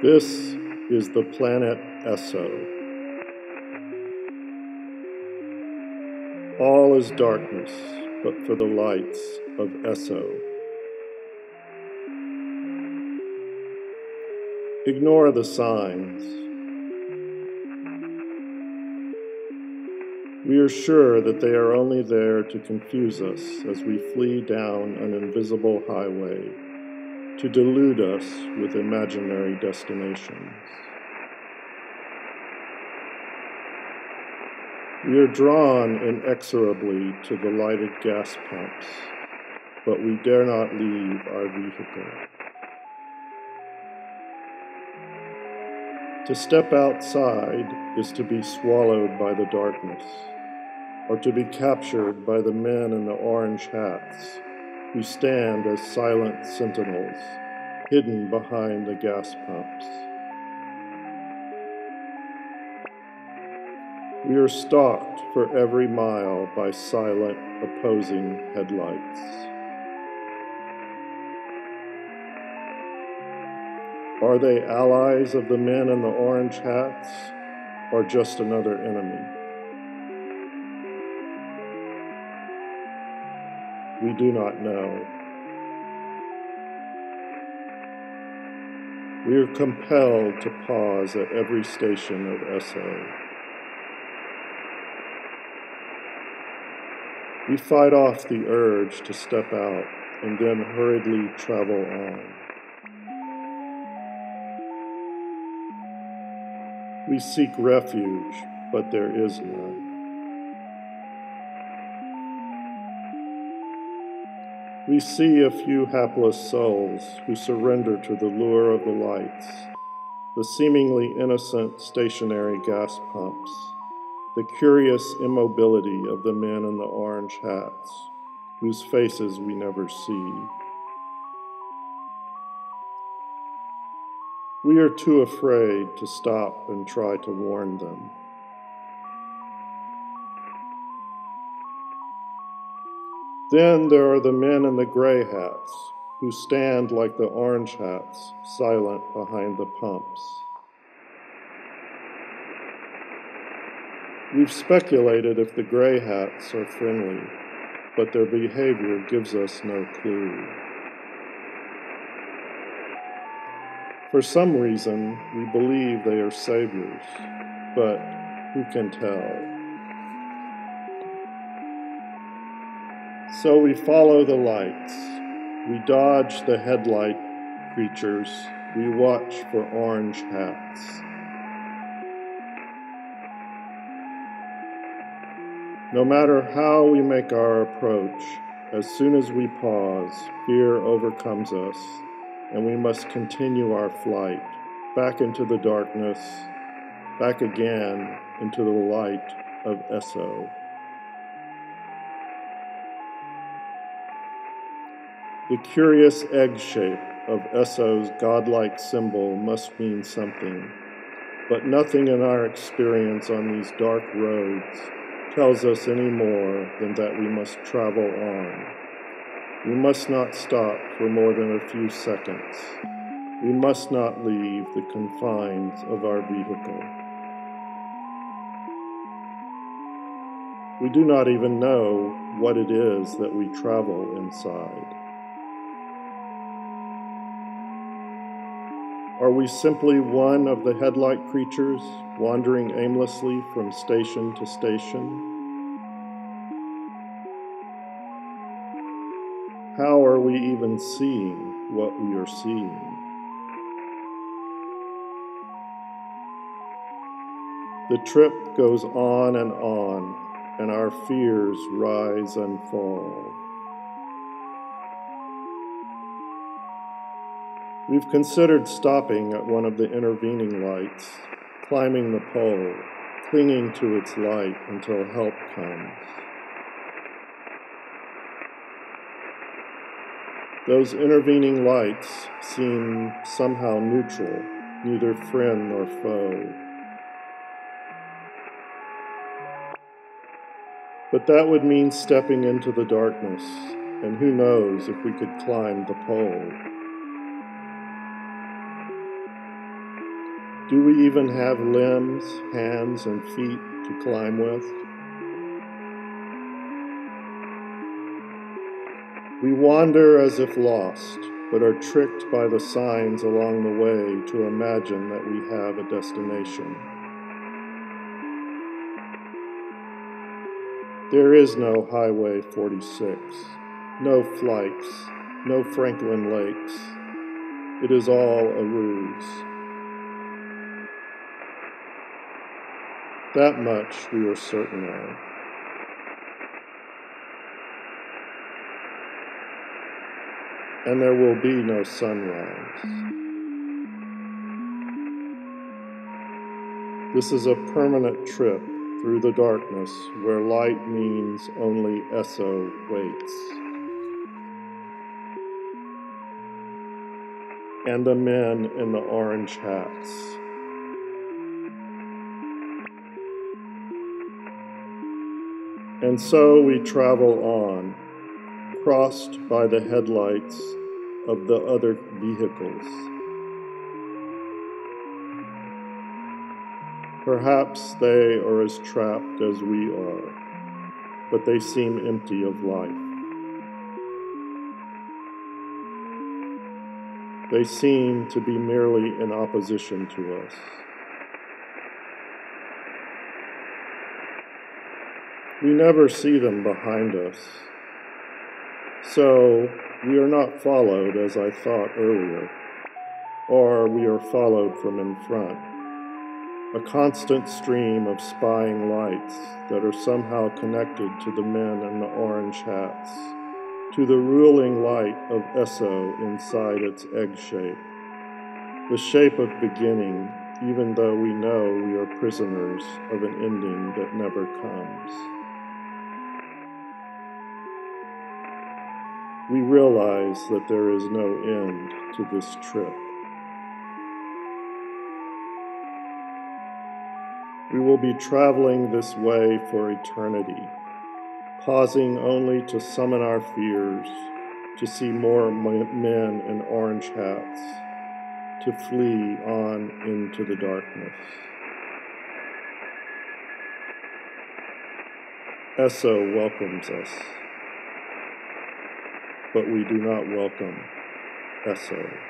This is the planet Esso. All is darkness but for the lights of Esso. Ignore the signs. We are sure that they are only there to confuse us as we flee down an invisible highway, to delude us with imaginary destinations. We are drawn inexorably to the lighted gas pumps, but we dare not leave our vehicle. To step outside is to be swallowed by the darkness, or to be captured by the men in the orange hats who stand as silent sentinels, hidden behind the gas pumps. We are stalked for every mile by silent, opposing headlights. Are they allies of the men in the orange hats, or just another enemy? We do not know. We are compelled to pause at every station of Esso. We fight off the urge to step out and then hurriedly travel on. We seek refuge, but there is none. We see a few hapless souls who surrender to the lure of the lights, the seemingly innocent stationary gas pumps, the curious immobility of the men in the orange hats, whose faces we never see. We are too afraid to stop and try to warn them. Then there are the men in the gray hats, who stand like the orange hats, silent behind the pumps. We've speculated if the gray hats are friendly, but their behavior gives us no clue. For some reason, we believe they are saviors, but who can tell? So we follow the lights. We dodge the headlight creatures. We watch for orange hats. No matter how we make our approach, as soon as we pause, fear overcomes us, and we must continue our flight back into the darkness, back again into the light of Esso. The curious egg shape of Esso's godlike symbol must mean something, but nothing in our experience on these dark roads tells us any more than that we must travel on. We must not stop for more than a few seconds. We must not leave the confines of our vehicle. We do not even know what it is that we travel inside. Are we simply one of the headlight creatures wandering aimlessly from station to station? How are we even seeing what we are seeing? The trip goes on, and our fears rise and fall. We've considered stopping at one of the intervening lights, climbing the pole, clinging to its light until help comes. Those intervening lights seem somehow neutral, neither friend nor foe. But that would mean stepping into the darkness, and who knows if we could climb the pole. Do we even have limbs, hands, and feet to climb with? We wander as if lost, but are tricked by the signs along the way to imagine that we have a destination. There is no Highway 46, no flights, no Franklin Lakes. It is all a ruse. That much we are certain of. And there will be no sunrise. This is a permanent trip through the darkness where light means only Esso waits. And the men in the orange hats. And so we travel on, crossed by the headlights of the other vehicles. Perhaps they are as trapped as we are, but they seem empty of life. They seem to be merely in opposition to us. We never see them behind us. So we are not followed as I thought earlier, or we are followed from in front. A constant stream of spying lights that are somehow connected to the men in the orange hats, to the ruling light of Esso inside its egg shape, the shape of beginning, even though we know we are prisoners of an ending that never comes. We realize that there is no end to this trip. We will be traveling this way for eternity, pausing only to summon our fears, to see more men in orange hats, to flee on into the darkness. Esso welcomes us, but we do not welcome Esso.